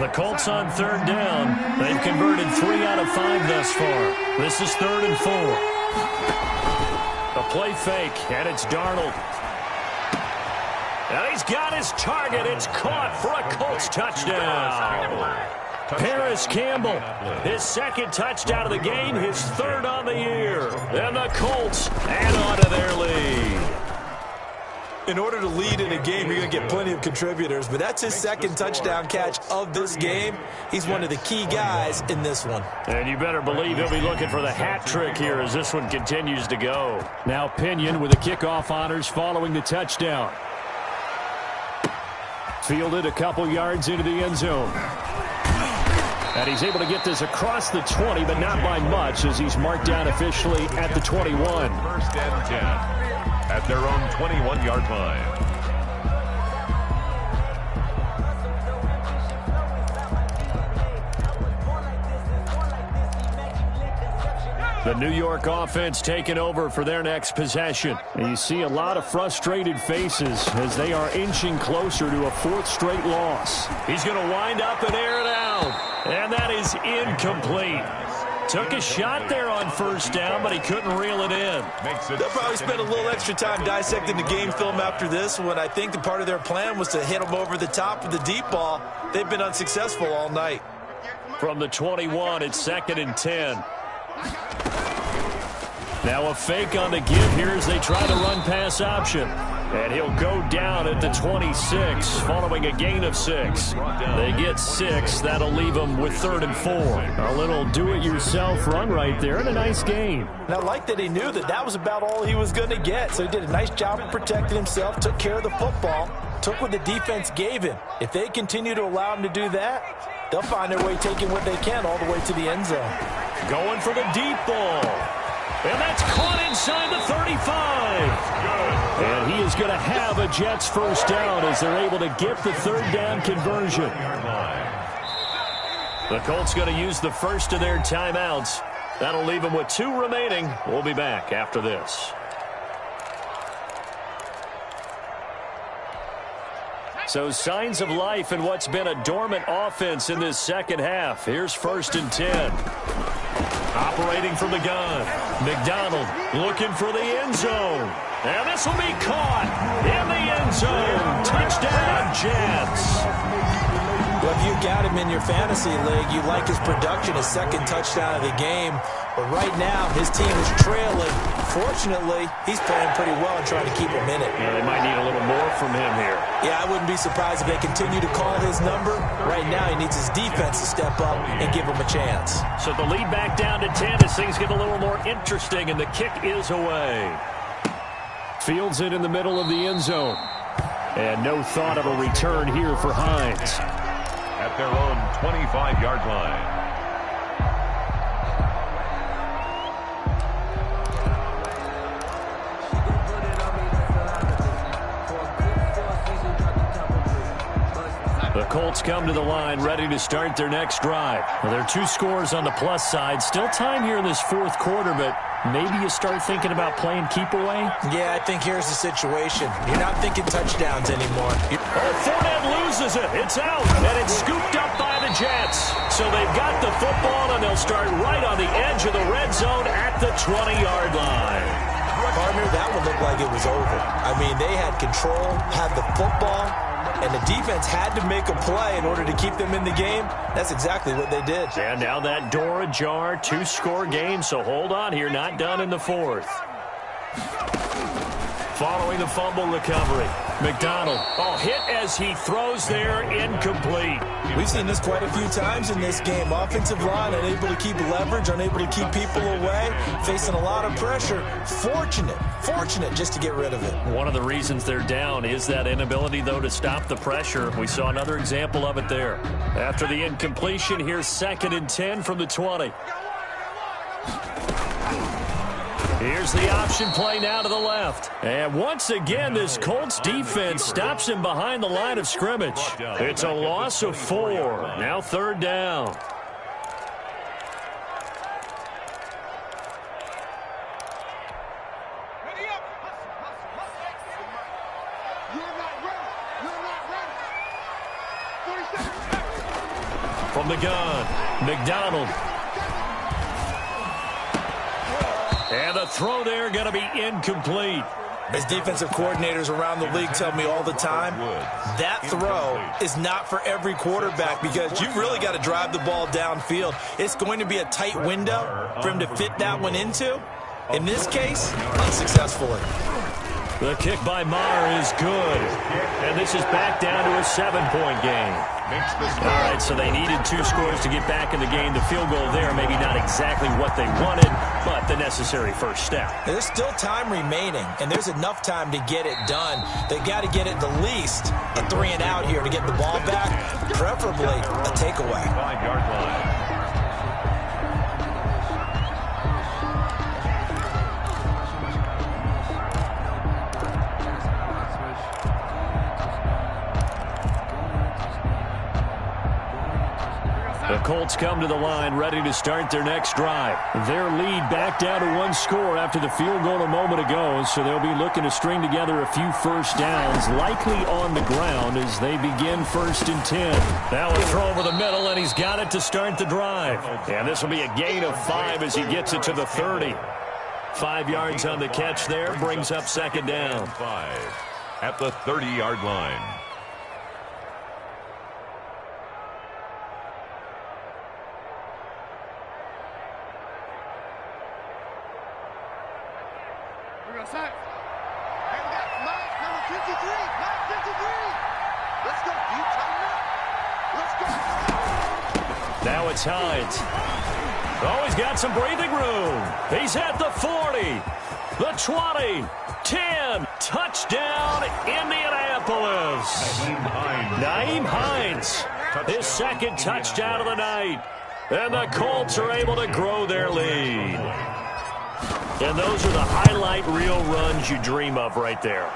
The Colts on 3rd down. They've converted 3 out of 5 thus far. This is 3rd and 4. A play fake, and it's Darnold. And he's got his target. It's caught for a Colts touchdown. Paris Campbell, his 2nd touchdown of the game, his 3rd on the year. And the Colts add on to their lead. In order to lead in a game, you're going to get plenty of contributors, but that's his 2nd touchdown catch of this game. He's one of the key guys in this one. And you better believe he'll be looking for the hat trick here as this one continues to go. Now Pinion with the kickoff honors following the touchdown. Fielded a couple yards into the end zone. And he's able to get this across the 20, but not by much as he's marked down officially at the 21. 1st and 10. At their own 21-yard line. The New York offense taking over for their next possession. And you see a lot of frustrated faces as they are inching closer to a 4th straight loss. He's going to wind up and air it out. And that is incomplete. Took a shot there on 1st down, but he couldn't reel it in. They'll probably spend a little extra time dissecting the game film after this one. I think the part of their plan was to hit them over the top of the deep ball. They've been unsuccessful all night. From the 21, it's 2nd and 10. Now a fake on the give here as they try to run pass option. And he'll go down at the 26 following a gain of 6. They get 6. That'll leave them with 3rd and 4. A little do-it-yourself run right there and a nice gain. And I like that he knew that that was about all he was going to get. So he did a nice job of protecting himself, took care of the football, took what the defense gave him. If they continue to allow him to do that, they'll find their way taking what they can all the way to the end zone. Going for the deep ball. And that's caught inside the 35. And he is going to have a Jets 1st down as they're able to get the 3rd down conversion. The Colts going to use the first of their timeouts. That'll leave them with 2 remaining. We'll be back after this. So signs of life in what's been a dormant offense in this 2nd half. Here's 1st and 10. Operating from the gun. McDonald looking for the end zone. And this will be caught in the end zone. Touchdown, Jets. Well, if you got him in your fantasy league, you like his production, his 2nd touchdown of the game. But right now, his team is trailing. Fortunately, he's playing pretty well and trying to keep him in it. Yeah, they might need a little more from him here. Yeah, I wouldn't be surprised if they continue to call his number. Right now, he needs his defense to step up and give him a chance. So the lead back down to 10 as things get a little more interesting, and the kick is away. Fields it in the middle of the end zone. And no thought of a return here for Hines. At their own 25-yard line. The Colts come to the line ready to start their next drive. Well, there are 2 scores on the plus side. Still time here in this 4th quarter, but maybe you start thinking about playing keep away? Yeah, I think here's the situation. You're not thinking touchdowns anymore. Fournette loses it. It's out, and it's scooped up by the Jets. So they've got the football, and they'll start right on the edge of the red zone at the 20-yard line. Partner, that one looked like it was over. I mean, they had control, had the football, and the defense had to make a play in order to keep them in the game. That's exactly what they did. And now that door ajar, 2-score game, so hold on here, not done in the 4th. Following the fumble recovery, McDonald. Oh, hit as he throws there, incomplete. We've seen this quite a few times in this game. Offensive line unable to keep leverage, unable to keep people away, facing a lot of pressure. Fortunate just to get rid of it. One of the reasons they're down is that inability, though, to stop the pressure. We saw another example of it there. After the incompletion, here's 2nd and 10 from the 20. Here's the option play now to the left. And once again, this Colts defense stops him behind the line of scrimmage. It's a loss of 4. Now 3rd down. From the gun, McDonald. And the throw there going to be incomplete. As defensive coordinators around the league tell me all the time, that throw is not for every quarterback because you've really got to drive the ball downfield. It's going to be a tight window for him to fit that one into. In this case, unsuccessfully. The kick by Maher is good. And this is back down to a 7-point game. All right, so they needed 2 scores to get back in the game. The field goal there, maybe not exactly what they wanted, but the necessary first step. There's still time remaining, and there's enough time to get it done. They got to get it the least a 3 and out here to get the ball back, preferably a takeaway. 5-yard line. The Colts come to the line ready to start their next drive. Their lead back down to 1 score after the field goal a moment ago, so they'll be looking to string together a few first downs, likely on the ground as they begin 1st and 10. Now a throw over the middle, and he's got it to start the drive. And this will be a gain of 5 as he gets it to the 30. 5 yards on the catch there, brings up 2nd down. 5 at the 30-yard line. Now it's Hines. Oh, he's got some breathing room. He's at the 40, the 20, 10. Touchdown, Indianapolis. Nyheim Hines, his 2nd touchdown of the night. And the Colts are able to grow their lead. And those are the highlight reel runs you dream of right there.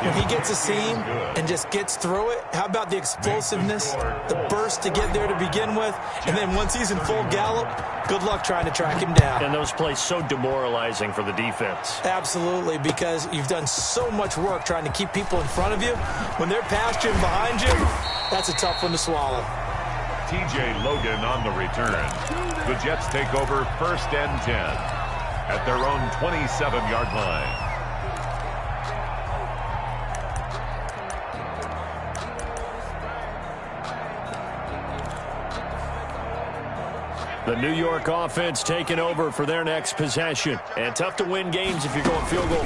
When he gets a seam and just gets through it, how about the explosiveness, the burst to get there to begin with, and then once he's in full gallop, good luck trying to track him down. And those plays so demoralizing for the defense. Absolutely, because you've done so much work trying to keep people in front of you. When they're past you and behind you, that's a tough one to swallow. TJ Logan on the return. The Jets take over 1st and 10 at their own 27-yard line. The New York offense taking over for their next possession. And tough to win games if you're going field goal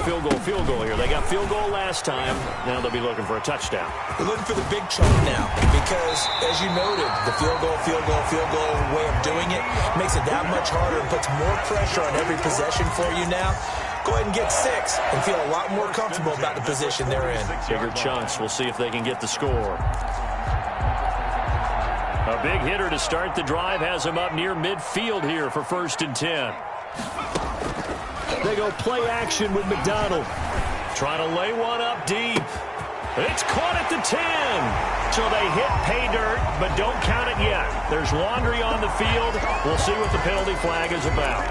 here. They got field goal last time. Now they'll be looking for a touchdown. They're looking for the big chunk now because, as you noted, the field goal way of doing it makes it that much harder and puts more pressure on every possession for you now. Go ahead and get 6 and feel a lot more comfortable about the position they're in. Bigger chunks. We'll see if they can get the score. A big hitter to start the drive has him up near midfield here for 1st and 10. They go play action with McDonald. Trying to lay one up deep. It's caught at the 10. So they hit pay dirt, but don't count it yet. There's laundry on the field. We'll see what the penalty flag is about.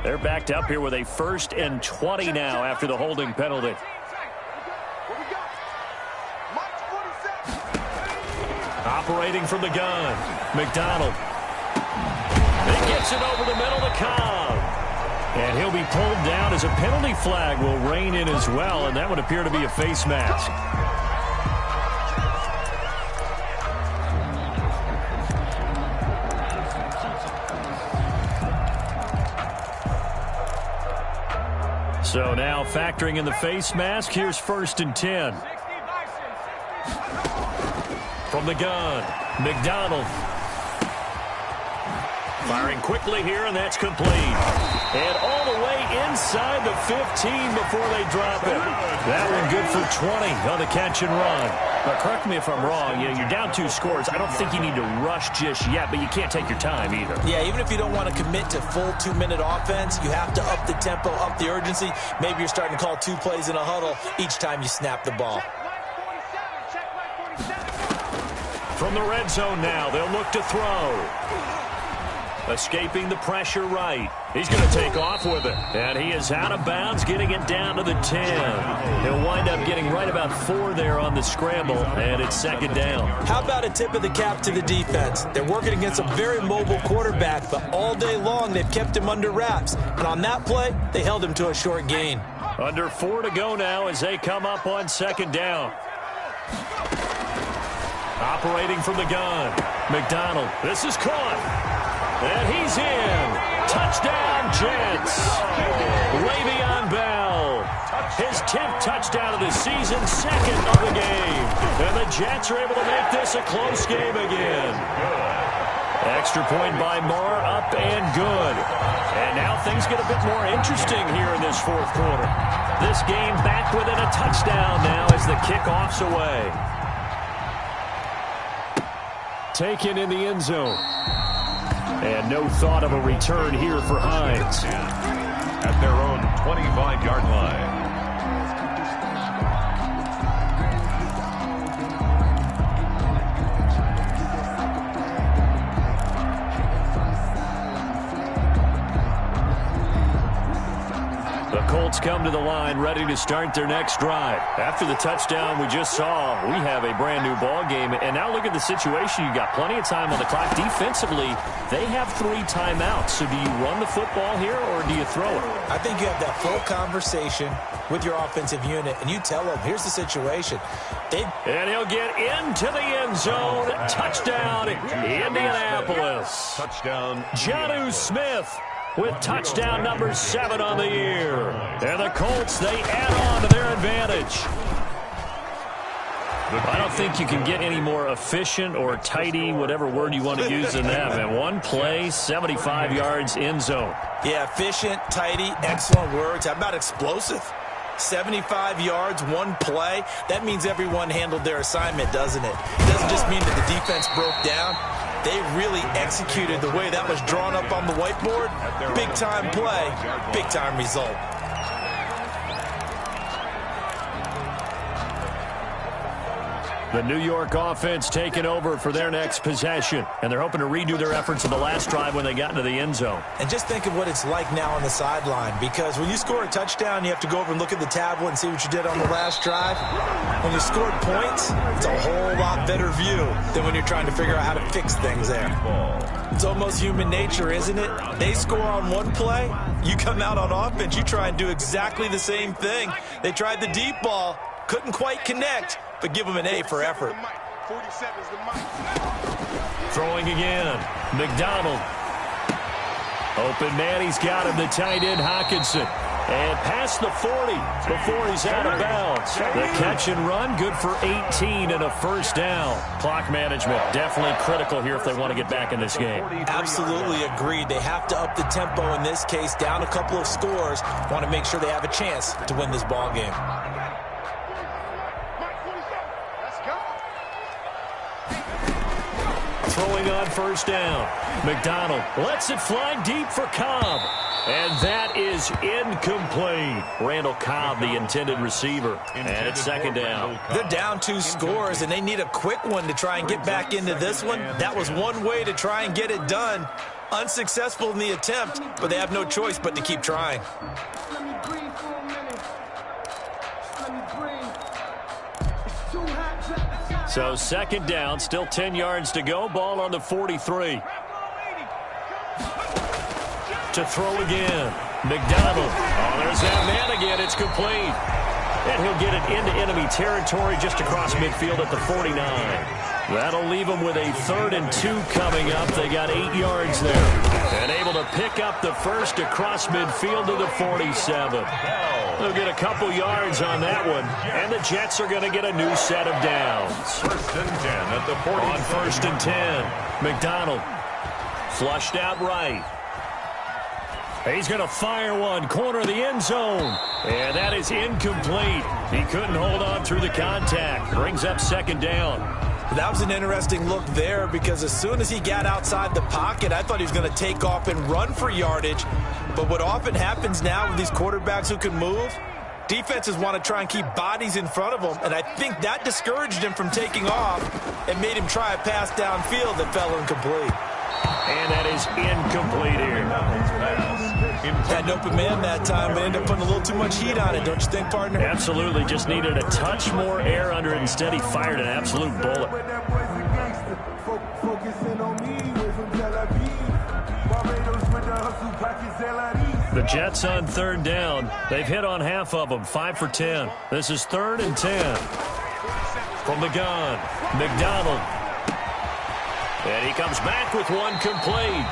They're backed up here with a 1st and 20 now after the holding penalty. Operating from the gun, McDonald. He gets it over the middle to Cobb. And he'll be pulled down as a penalty flag will rein in as well, and that would appear to be a face mask. So now factoring in the face mask, here's 1st and 10. From the gun, McDonald. Firing quickly here, and that's complete. And all the way inside the 15 before they drop it. That one good for 20 on the catch and run. But correct me if I'm wrong, you're down 2 scores. I don't think you need to rush just yet, but you can't take your time either. Yeah, even if you don't want to commit to full 2-minute offense, you have to up the tempo, up the urgency. Maybe you're starting to call 2 plays in a huddle each time you snap the ball. From the red zone now, they'll look to throw. Escaping the pressure right. He's going to take off with it. And he is out of bounds, getting it down to the 10. He'll wind up getting right about 4 there on the scramble, and it's 2nd down. How about a tip of the cap to the defense? They're working against a very mobile quarterback, but all day long they've kept him under wraps. And on that play, they held him to a short gain. Under 4 to go now as they come up on 2nd down. Operating from the gun. McDonald. This is caught. And he's in. Touchdown, Jets. Le'Veon Bell. His 10th touchdown of the season, 2nd of the game. And the Jets are able to make this a close game again. Extra point by Marr, up and good. And now things get a bit more interesting here in this 4th quarter. This game back within a touchdown now as the kickoff's away. Taken in the end zone. And no thought of a return here for Hines. At their own 25-yard line. The Colts come to the line ready to start their next drive. After the touchdown we just saw, we have a brand new ball game. And now look at the situation. You got plenty of time on the clock. Defensively, they have 3 timeouts. So do you run the football here or do you throw it? I think you have that full conversation with your offensive unit, and you tell them, here's the situation. And he'll get into the end zone. Touchdown, Indianapolis. Touchdown, Jonnu Smith with touchdown number 7 on the year. And the Colts, they add on to their advantage. I don't think you can get any more efficient or tidy, whatever word you want to use in that, man. 1 play, 75 yards, end zone. Yeah, efficient, tidy, excellent words. How about explosive? 75 yards, 1 play. That means everyone handled their assignment, doesn't it? It doesn't just mean that the defense broke down. They really executed the way that was drawn up on the whiteboard. Big-time play, big-time result. The New York offense taking over for their next possession. And they're hoping to redo their efforts in the last drive when they got into the end zone. And just think of what it's like now on the sideline. Because when you score a touchdown, you have to go over and look at the tablet and see what you did on the last drive. When you scored points, it's a whole lot better view than when you're trying to figure out how to fix things there. It's almost human nature, isn't it? They score on 1 play. You come out on offense, you try and do exactly the same thing. They tried the deep ball, couldn't quite connect. But give them an A for effort. Throwing again. McDonald. Open man, he's got him, the tight end Hockenson. And past the 40 before he's out of bounds. The catch and run, good for 18 and a 1st down. Clock management, definitely critical here if they want to get back in this game. Absolutely agreed. They have to up the tempo in this case, down a couple of scores. Want to make sure they have a chance to win this ball game. Throwing on 1st down. McDonald lets it fly deep for Cobb. And that is incomplete. Randall Cobb, the intended receiver. And it's 2nd down. They're down 2 scores, and they need a quick one to try and get back into this one. That was one way to try and get it done. Unsuccessful in the attempt, but they have no choice but to keep trying. So 2nd down, still 10 yards to go. Ball on the 43. To throw again. McDonald. Oh, there's that man again. It's complete. And he'll get it into enemy territory just across midfield at the 49. That'll leave them with a 3rd and 2 coming up. They got 8 yards there. And able to pick up the first across midfield to the 47. They'll get a couple yards on that one. And the Jets are going to get a new set of downs. 1st and 10 at the 40. On 1st and 10, McDonald flushed out right. He's going to fire one, corner of the end zone. And that is incomplete. He couldn't hold on through the contact. Brings up 2nd down. That was an interesting look there because as soon as he got outside the pocket, I thought he was going to take off and run for yardage. But what often happens now with these quarterbacks who can move, defenses want to try and keep bodies in front of them, and I think that discouraged him from taking off and made him try a pass downfield that fell incomplete. And that is incomplete here. Had an open man that time, but ended up putting a little too much heat on it, don't you think, partner? Absolutely. Just needed a touch more air under it. Instead, he fired an absolute bullet. The Jets on 3rd down. They've hit on half of them, 5 for 10. This is 3rd and 10. From the gun, McDonald. And he comes back with one complete.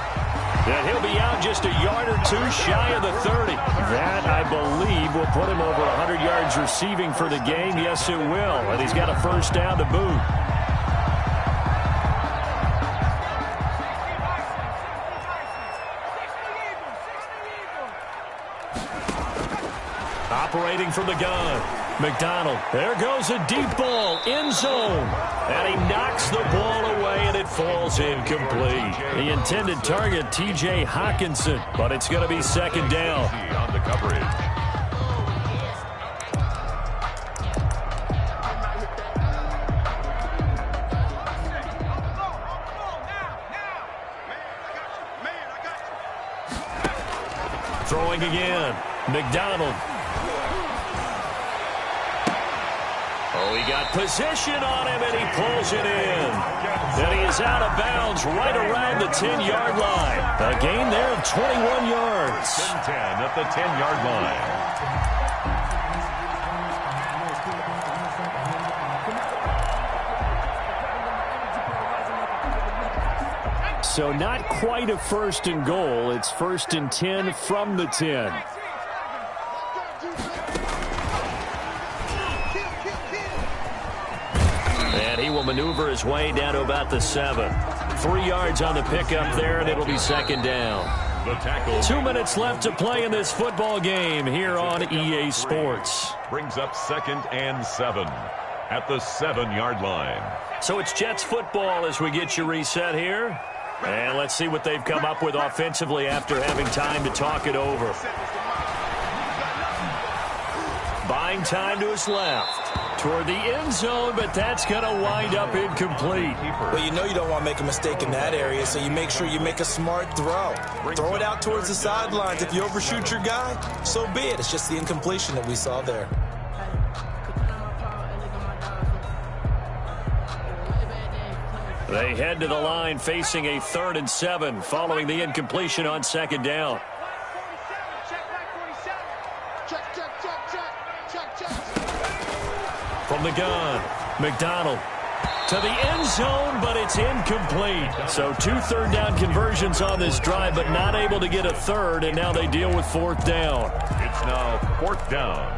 And he'll be out just a yard or 2 shy of the 30. That, I believe, will put him over 100 yards receiving for the game. Yes, it will. And he's got a 1st down to boot. Operating from the gun, McDonald. There goes a deep ball, end zone. And he knocks the ball away, and it falls incomplete. The intended target, T.J. Hawkinson, but it's going to be 2nd down. On the coverage. Throwing again, McDonald. Oh, he got position on him, and he pulls it in. And he is out of bounds right around the 10-yard line. A gain there of 21 yards. 10 at the 10-yard line. So not quite a 1st and goal. It's 1st and 10 from the 10. And he will maneuver his way down to about the 7. 3 yards on the pickup there, and it'll be 2nd down. The tackle. 2 minutes left to play in this football game here on EA Sports. Brings up 2nd and 7 at the 7-yard line. So it's Jets football as we get you reset here. And let's see what they've come up with offensively after having time to talk it over. Buying time to his left. Toward the end zone, but that's going to wind up incomplete. Well, you know you don't want to make a mistake in that area, so you make sure you make a smart throw. Throw it out towards the sidelines. If you overshoot your guy, so be it. It's just the incompletion that we saw there. They head to the line facing a 3rd and 7 following the incompletion on 2nd down. From the gun, McDonald to the end zone, but it's incomplete. So 2 3rd down conversions on this drive, but not able to get a 3rd, and now they deal with 4th down. It's now 4th down.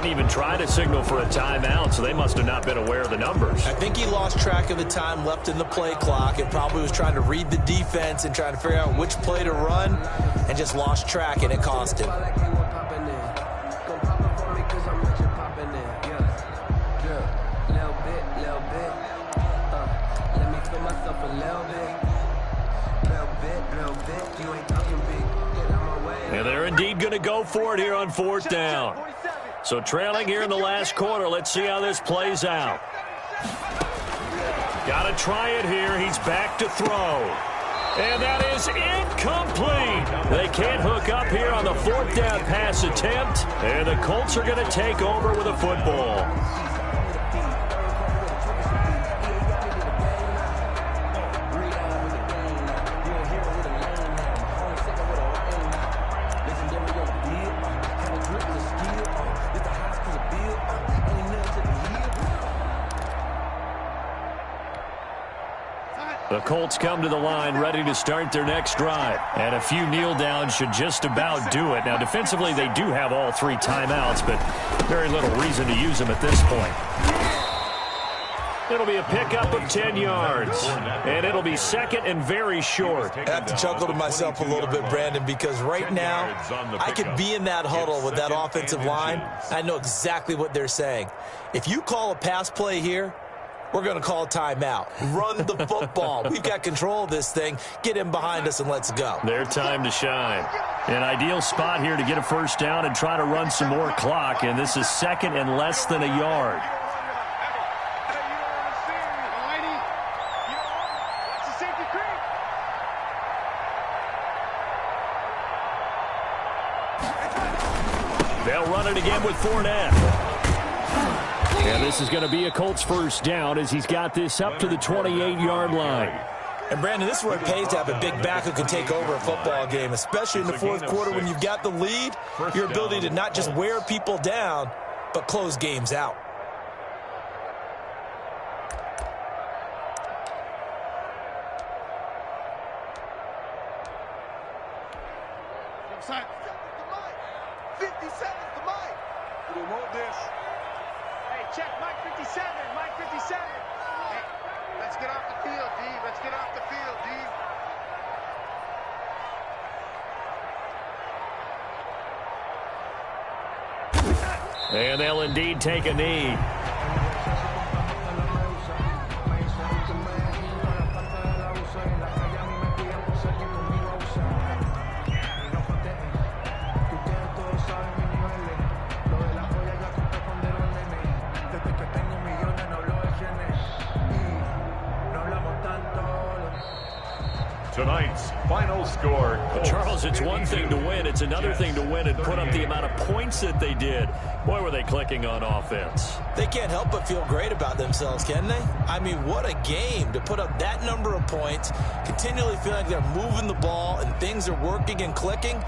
Even try to signal for a timeout, so they must have not been aware of the numbers. I think he lost track of the time left in the play clock and probably was trying to read the defense and trying to figure out which play to run and just lost track, and it cost him. And they're indeed going to go for it here on 4th down. So trailing here in the last quarter. Let's see how this plays out. Got to try it here. He's back to throw. And that is incomplete. They can't hook up here on the 4th down pass attempt. And the Colts are going to take over with a football. The Colts come to the line ready to start their next drive. And a few kneel downs should just about do it. Now, defensively, they do have all 3 timeouts, but very little reason to use them at this point. It'll be a pickup of 10 yards. And it'll be 2nd and very short. I have to chuckle to myself a little bit, Brandon, because right now I could be in that huddle with that offensive line. I know exactly what they're saying. If you call a pass play here, we're going to call a timeout. Run the football. We've got control of this thing. Get him behind us and let's go. Their time to shine. An ideal spot here to get a 1st down and try to run some more clock. And this is 2nd and less than a yard. They'll run it again with Fournette. And this is going to be a Colts 1st down as he's got this up to the 28-yard line. And, Brandon, this is where it pays to have a big back who can take over a football game, especially in the 4th quarter when you've got the lead, your ability to not just wear people down, but close games out. Check Mike 57, Mike 57. Hey, let's get off the field, D. Let's get off the field, D. And they'll indeed take a knee. Tonight's final score. Charles, it's one thing to win. It's another thing to win and put up the amount of points that they did. Boy, were they clicking on offense. They can't help but feel great about themselves, can they? I mean, what a game to put up that number of points, continually feel like they're moving the ball and things are working and clicking.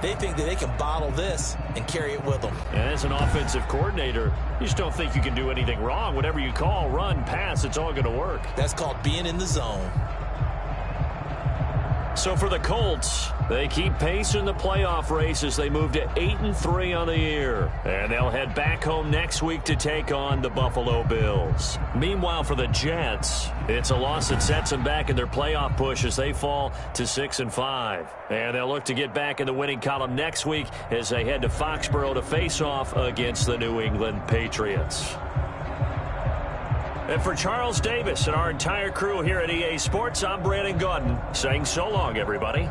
They think that they can bottle this and carry it with them. And as an offensive coordinator, you just don't think you can do anything wrong. Whatever you call, run, pass, it's all going to work. That's called being in the zone. So for the Colts, they keep pace in the playoff race as they move to 8-3 on the year. And they'll head back home next week to take on the Buffalo Bills. Meanwhile, for the Jets, it's a loss that sets them back in their playoff push as they fall to 6-5. And they'll look to get back in the winning column next week as they head to Foxborough to face off against the New England Patriots. And for Charles Davis and our entire crew here at EA Sports, I'm Brandon Gaudin saying so long, everybody.